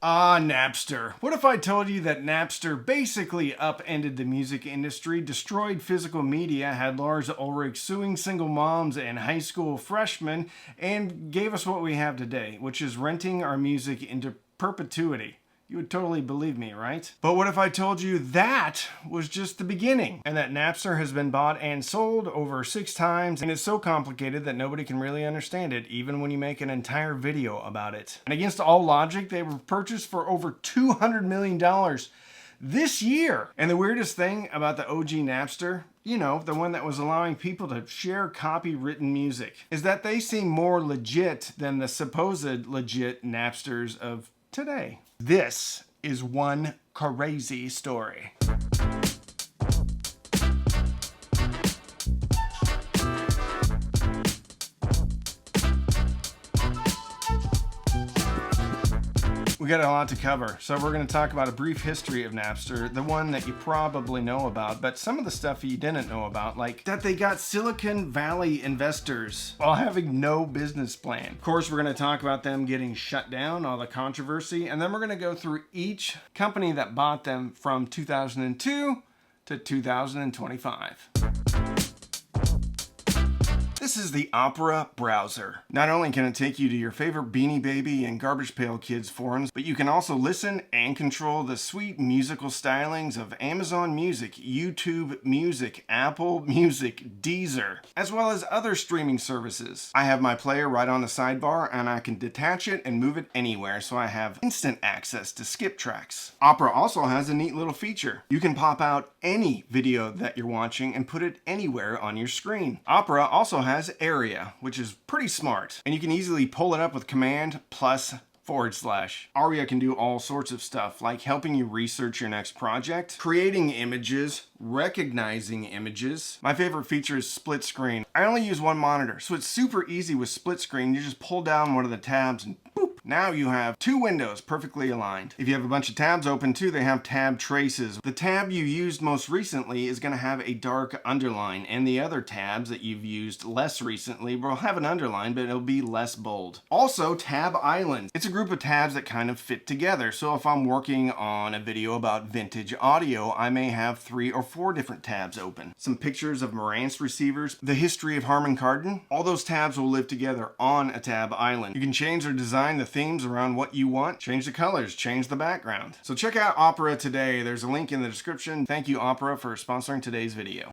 Ah, Napster. What if I told you that Napster basically upended the music industry, destroyed physical media, had Lars Ulrich suing single moms and high school freshmen, and gave us what we have today, which is renting our music into perpetuity? You would totally believe me, right? But what if I told you that was just the beginning, and that Napster has been bought and sold over 6 times, and it's so complicated that nobody can really understand it, even when you make an entire video about it. And against all logic, they were purchased for over $200 million this year. And the weirdest thing about the OG Napster, you know, the one that was allowing people to share copywritten music, is that they seem more legit than the supposed legit Napsters of today. This is one crazy story. We got a lot to cover, so we're going to talk about a brief history of Napster, the one that you probably know about, but some of the stuff you didn't know about, like that they got Silicon Valley investors while having no business plan. Of course, we're going to talk about them getting shut down, all the controversy, and then we're going to go through each company that bought them from 2002 to 2025. This is the Opera browser. Not only can it take you to your favorite Beanie Baby and Garbage Pail Kids forums, but you can also listen and control the sweet musical stylings of Amazon Music, YouTube Music, Apple Music, Deezer, as well as other streaming services. I have my player right on the sidebar, and I can detach it and move it anywhere, so I have instant access to skip tracks. Opera also has a neat little feature. You can pop out any video that you're watching and put it anywhere on your screen. Opera also has Area, which is pretty smart, and you can easily pull it up with Command plus /. Aria can do all sorts of stuff, like helping you research your next project, creating images, recognizing images. My favorite feature is split screen. I only use one monitor, so it's super easy with split screen. You just pull down one of the tabs and boop. Now you have 2 windows perfectly aligned. If you have a bunch of tabs open too, they have tab traces. The tab you used most recently is going to have a dark underline, and the other tabs that you've used less recently will have an underline, but it'll be less bold. Also, Tab Island. It's a group of tabs that kind of fit together. So if I'm working on a video about vintage audio, I may have 3 or 4 different tabs open. Some pictures of Marantz receivers, the history of Harman Kardon. All those tabs will live together on a tab island. You can change or design the themes around what you want, change the colors, change the background. So check out Opera today. There's a link in the description. Thank you, Opera, for sponsoring today's video.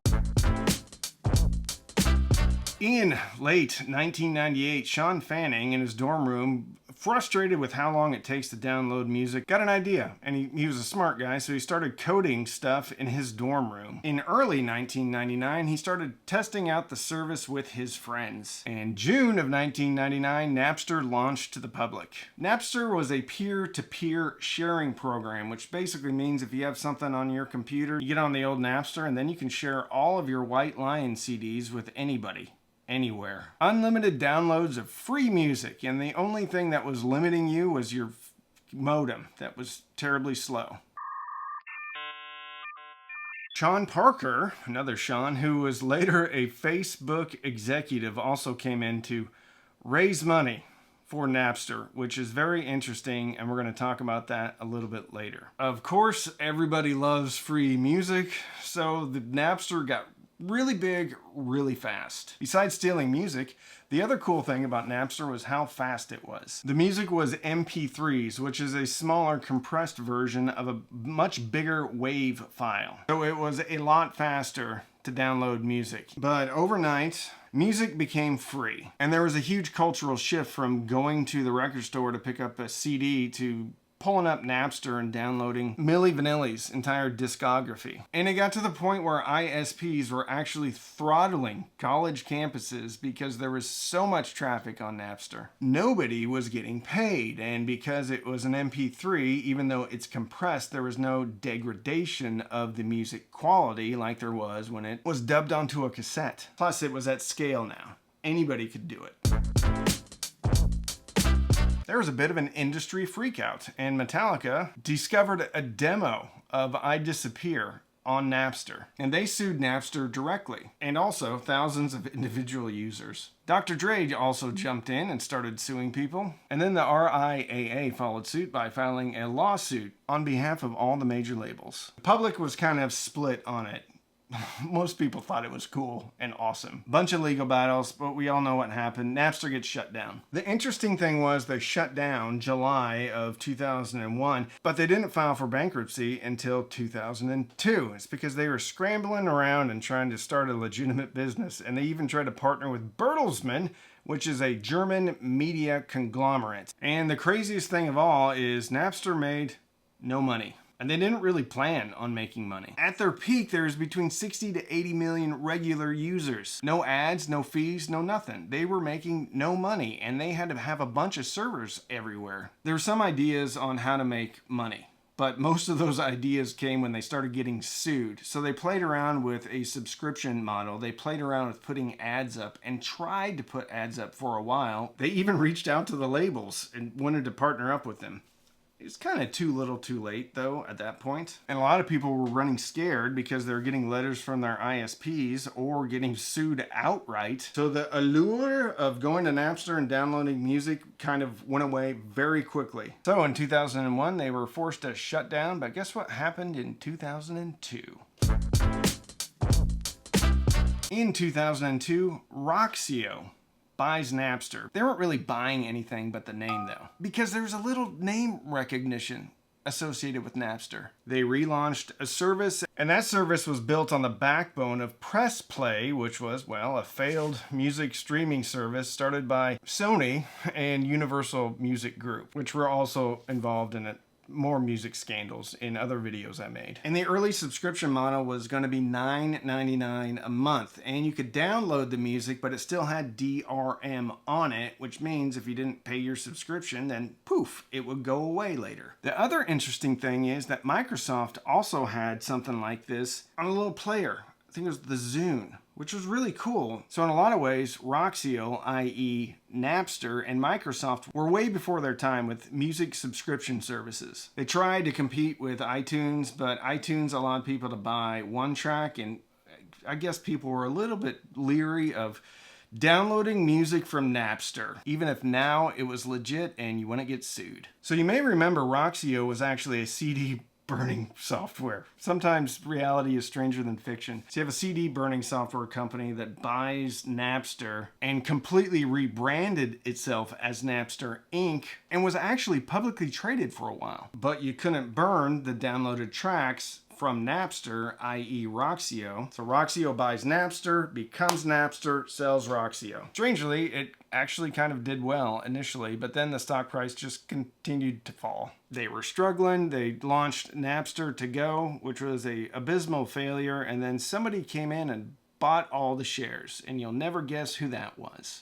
In late 1998, Sean Fanning, in his dorm room, frustrated with how long it takes to download music, got an idea. And he was a smart guy, so he started coding stuff in his dorm room. In early 1999, he started testing out the service with his friends. In June of 1999, Napster launched to the public. Napster was a peer-to-peer sharing program, which basically means if you have something on your computer, you get on the old Napster, and then you can share all of your White Lion CDs with anybody. Anywhere. Unlimited downloads of free music, and the only thing that was limiting you was your modem that was terribly slow. Sean Parker, another Sean, who was later a Facebook executive, also came in to raise money for Napster, which is very interesting, and we're going to talk about that a little bit later. Of course, everybody loves free music, so the Napster got really big, really fast. Besides stealing music, the other cool thing about Napster was how fast it was. The music was MP3s, which is a smaller compressed version of a much bigger WAV file. So it was a lot faster to download music. But overnight, music became free. And there was a huge cultural shift from going to the record store to pick up a CD to pulling up Napster and downloading Milli Vanilli's entire discography. And it got to the point where ISPs were actually throttling college campuses because there was so much traffic on Napster. Nobody was getting paid, and because it was an MP3, even though it's compressed, there was no degradation of the music quality like there was when it was dubbed onto a cassette. Plus, it was at scale now. Anybody could do it. There was a bit of an industry freakout, and Metallica discovered a demo of I Disappear on Napster. And they sued Napster directly, and also thousands of individual users. Dr. Dre also jumped in and started suing people. And then the RIAA followed suit by filing a lawsuit on behalf of all the major labels. The public was kind of split on it. Most people thought it was cool and awesome. Bunch of legal battles, but we all know what happened. Napster gets shut down. The interesting thing was they shut down July of 2001, but they didn't file for bankruptcy until 2002. It's because they were scrambling around and trying to start a legitimate business, and they even tried to partner with Bertelsmann, which is a German media conglomerate. And the craziest thing of all is Napster made no money. And they didn't really plan on making money. At their peak, there was between 60 to 80 million regular users. No ads, no fees, no nothing. They were making no money, and they had to have a bunch of servers everywhere. There were some ideas on how to make money, but most of those ideas came when they started getting sued. So they played around with a subscription model. They played around with putting ads up and tried to put ads up for a while. They even reached out to the labels and wanted to partner up with them. It's kind of too little too late, though, at that point. And a lot of people were running scared because they were getting letters from their ISPs or getting sued outright. So the allure of going to Napster and downloading music kind of went away very quickly. So in 2001, they were forced to shut down, but guess what happened in 2002? In 2002, Roxio buys Napster. They weren't really buying anything but the name, though, because there's a little name recognition associated with Napster. They relaunched a service, and that service was built on the backbone of Press Play, which was, well, a failed music streaming service started by Sony and Universal Music Group, which were also involved in it. More music scandals in other videos I made. And the early subscription model was going to be $9.99 a month, and you could download the music, but it still had DRM on it, which means if you didn't pay your subscription, then poof, it would go away later. The other interesting thing is that Microsoft also had something like this on a little player. I think it was the Zune, which was really cool. So in a lot of ways, Roxio, i.e. Napster, and Microsoft were way before their time with music subscription services. They tried to compete with iTunes, but iTunes allowed people to buy one track, and I guess people were a little bit leery of downloading music from Napster, even if now it was legit and you wouldn't get sued. So you may remember Roxio was actually a CD burning software. Sometimes reality is stranger than fiction. So you have a CD burning software company that buys Napster and completely rebranded itself as Napster Inc. and was actually publicly traded for a while. But you couldn't burn the downloaded tracks from Napster, i.e. Roxio. So Roxio buys Napster, becomes Napster, sells Roxio. Strangely, it actually kind of did well initially, but then the stock price just continued to fall. They were struggling. They launched Napster to Go, which was a abysmal failure, and then somebody came in and bought all the shares, and you'll never guess who that was.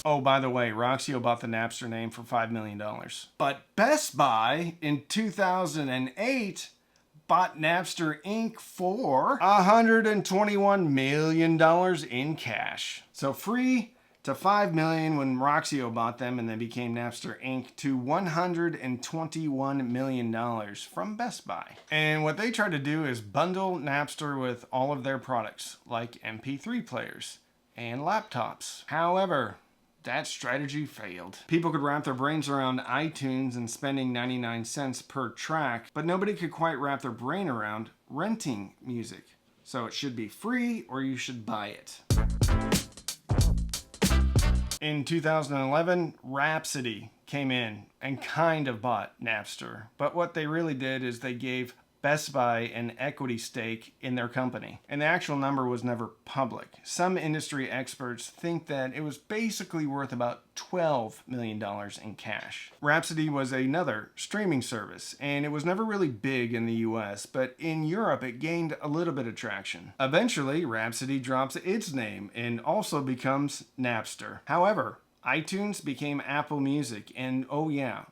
Oh, by the way, Roxio bought the Napster name for $5 million. But Best Buy in 2008 bought Napster Inc. for $121 million in cash. So free to $5 million when Roxio bought them and then became Napster Inc. to $121 million from Best Buy. And what they tried to do is bundle Napster with all of their products, like MP3 players and laptops. However, that strategy failed. People could wrap their brains around iTunes and spending 99 cents per track, but nobody could quite wrap their brain around renting music. So it should be free or you should buy it. In 2011, Rhapsody came in and kind of bought Napster. But what they really did is they gave Best Buy an equity stake in their company, and the actual number was never public. Some industry experts think that it was basically worth about $12 million in cash. Rhapsody was another streaming service, and it was never really big in the US, but in Europe it gained a little bit of traction. Eventually, Rhapsody drops its name and also becomes Napster. However, iTunes became Apple Music, and oh yeah,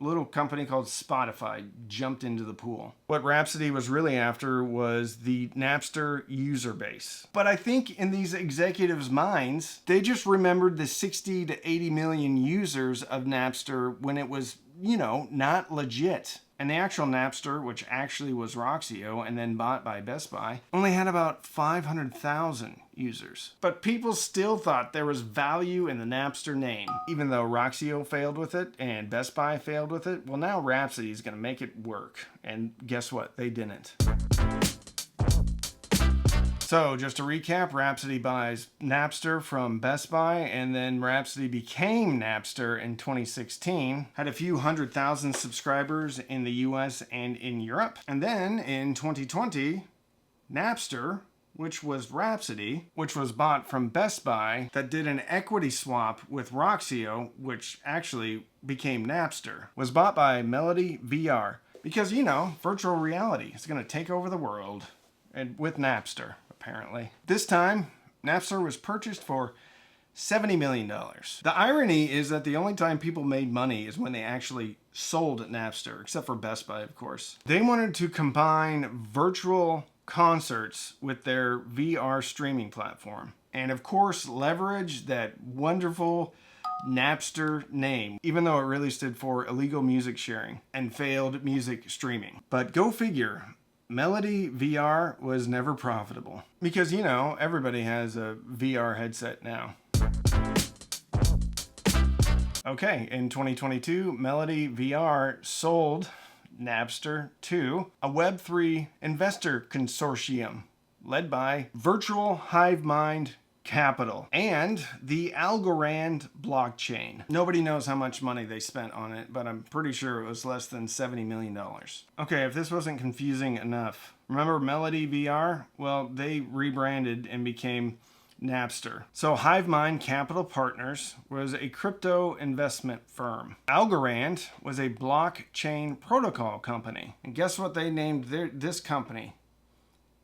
little company called Spotify jumped into the pool. What Rhapsody was really after was the Napster user base. But I think in these executives' minds, they just remembered the 60 to 80 million users of Napster when it was, not legit. And the actual Napster, which actually was Roxio and then bought by Best Buy, only had about 500,000 users. But people still thought there was value in the Napster name. Even though Roxio failed with it and Best Buy failed with it, well, now Rhapsody is going to make it work. And guess what? They didn't. So just to recap, Rhapsody buys Napster from Best Buy, and then Rhapsody became Napster in 2016, had a few 100,000 subscribers in the US and in Europe. And then in 2020, Napster, which was Rhapsody, which was bought from Best Buy, that did an equity swap with Roxio, which actually became Napster, was bought by Melody VR. Because, you know, virtual reality is going to take over the world, and with Napster, apparently. This time, Napster was purchased for $70 million. The irony is that the only time people made money is when they actually sold Napster, except for Best Buy, of course. They wanted to combine virtual concerts with their VR streaming platform, and of course leverage that wonderful Napster name, even though it really stood for illegal music sharing and failed music streaming. But go figure, Melody VR was never profitable because, you know, everybody has a VR headset now. Okay, in 2022, Melody VR sold Napster to a Web3 investor consortium led by Virtual Hive Mind Capital and the Algorand blockchain. Nobody knows how much money they spent on it, but I'm pretty sure it was less than $70 million. Okay, if this wasn't confusing enough, remember Melody VR? Well, they rebranded and became Napster. So HiveMind Capital Partners was a crypto investment firm. Algorand was a blockchain protocol company. And guess what they named this company?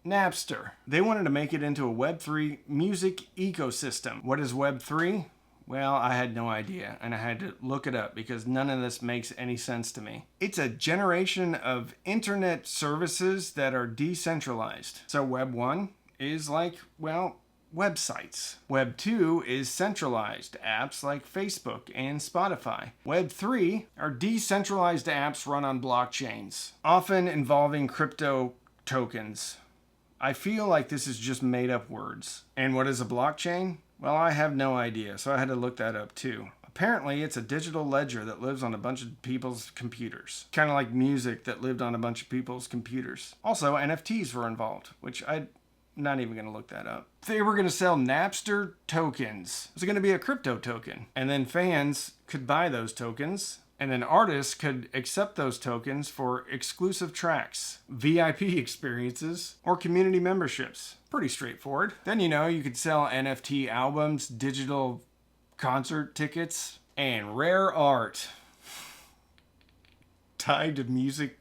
Napster. They wanted to make it into a Web3 music ecosystem. What is Web3? Well, I had no idea, and I had to look it up because none of this makes any sense to me. It's a generation of internet services that are decentralized. So Web 1 is like, well, websites. Web 2 is centralized apps like Facebook and Spotify. Web 3 are decentralized apps run on blockchains, often involving crypto tokens. I feel like this is just made up words. And what is a blockchain? Well, I have no idea, so I had to look that up too. Apparently, it's a digital ledger that lives on a bunch of people's computers. Kind of like music that lived on a bunch of people's computers. Also, NFTs were involved, which I'm not even going to look that up. They were going to sell Napster tokens. It was going to be a crypto token. And then fans could buy those tokens. And then artists could accept those tokens for exclusive tracks, VIP experiences, or community memberships. Pretty straightforward. Then, you know, you could sell NFT albums, digital concert tickets, and rare art tied to music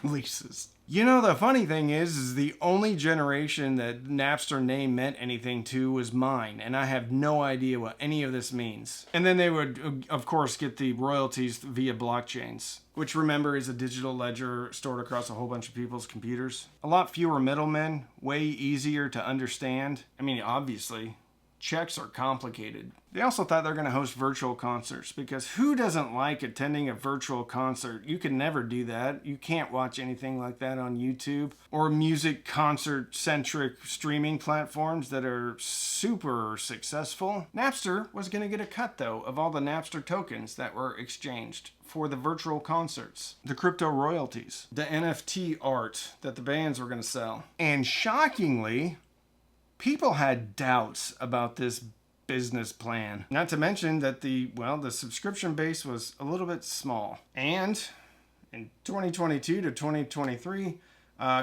releases. You know, the funny thing is the only generation that Napster name meant anything to was mine, and I have no idea what any of this means. And then they would, of course, get the royalties via blockchains, which, remember, is a digital ledger stored across a whole bunch of people's computers. A lot fewer middlemen, way easier to understand. I mean, obviously, checks are complicated. They also thought they were going to host virtual concerts, because who doesn't like attending a virtual concert? You can never do that. You can't watch anything like that on YouTube or music concert-centric streaming platforms that are super successful. Napster was going to get a cut, though, of all the Napster tokens that were exchanged for the virtual concerts, the crypto royalties, the NFT art that the bands were going to sell. And shockingly, people had doubts about this business plan. Not to mention that the subscription base was a little bit small. And in 2022 to 2023,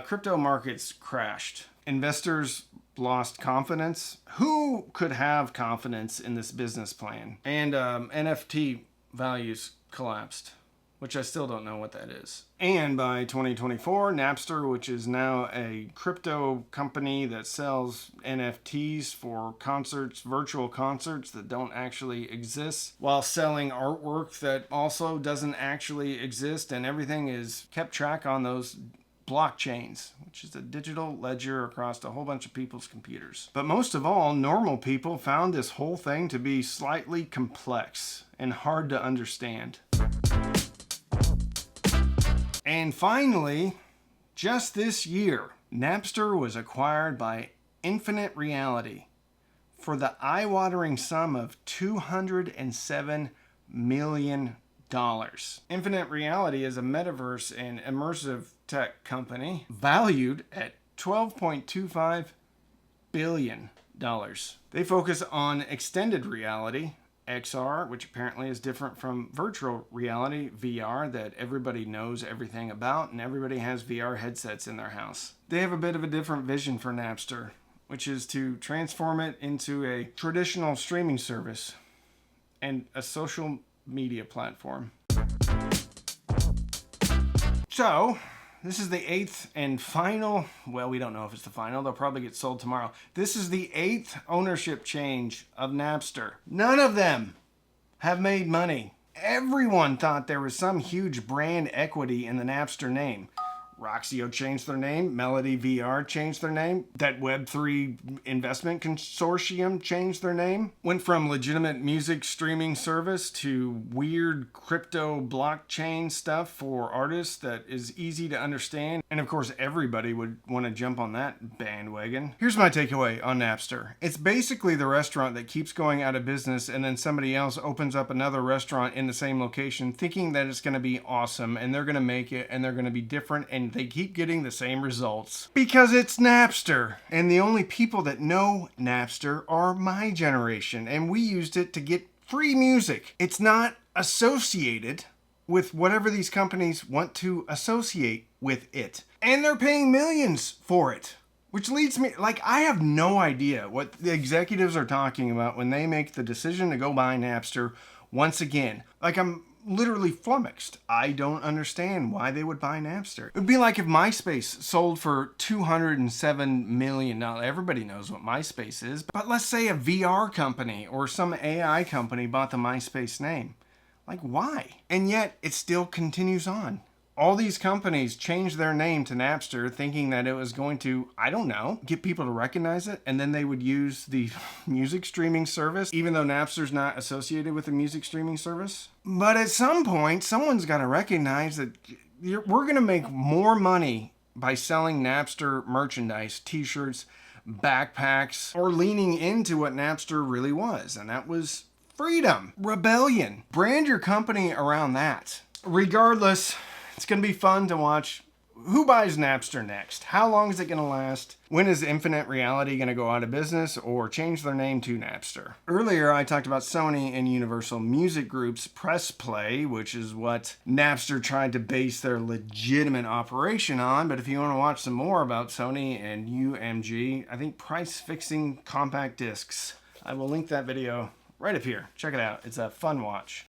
crypto markets crashed. Investors lost confidence. Who could have confidence in this business plan? And NFT values collapsed, which I still don't know what that is. And by 2024, Napster, which is now a crypto company that sells NFTs for concerts, virtual concerts that don't actually exist, while selling artwork that also doesn't actually exist, and everything is kept track on those blockchains, which is a digital ledger across a whole bunch of people's computers. But most of all, normal people found this whole thing to be slightly complex and hard to understand. And And finally, just this year, Napster was acquired by Infinite Reality for the eye-watering sum of $207 million. Infinite Reality is a metaverse and immersive tech company valued at $12.25 billion. They focus on extended reality, XR, which apparently is different from virtual reality, VR, that everybody knows everything about, and everybody has VR headsets in their house. They have a bit of a different vision for Napster, which is to transform it into a traditional streaming service and a social media platform. So, this is the 8th and final, well, we don't know if it's the final, they'll probably get sold tomorrow. This is the 8th ownership change of Napster. None of them have made money. Everyone thought there was some huge brand equity in the Napster name. Roxio changed their name, Melody VR changed their name, that Web3 investment consortium changed their name, went from legitimate music streaming service to weird crypto blockchain stuff for artists that is easy to understand, and of course everybody would want to jump on that bandwagon. Here's my takeaway on Napster. It's basically the restaurant that keeps going out of business and then somebody else opens up another restaurant in the same location thinking that it's going to be awesome and they're going to make it and they're going to be different, and they keep getting the same results because it's Napster. And the only people that know Napster are my generation, and we used it to get free music. It's not associated with whatever these companies want to associate with it, and they're paying millions for it. Which leads me, I have no idea what the executives are talking about when they make the decision to go buy Napster once again. I'm literally flummoxed. I don't understand why they would buy Napster. It would be like if MySpace sold for $207 million. Everybody knows what MySpace is. But let's say a VR company or some AI company bought the MySpace name. Why? And yet it still continues on. All these companies changed their name to Napster thinking that it was going to, I don't know, get people to recognize it, and then they would use the music streaming service, even though Napster's not associated with the music streaming service. But at some point, someone's got to recognize that we're going to make more money by selling Napster merchandise, t-shirts, backpacks, or leaning into what Napster really was, and that was freedom, rebellion. Brand your company around that. Regardless, it's going to be fun to watch who buys Napster next. How long is it going to last? When is Infinite Reality going to go out of business or change their name to Napster? Earlier, I talked about Sony and Universal Music Group's Press Play, which is what Napster tried to base their legitimate operation on. But if you want to watch some more about Sony and UMG, I think price-fixing compact discs, I will link that video right up here. Check it out. It's a fun watch.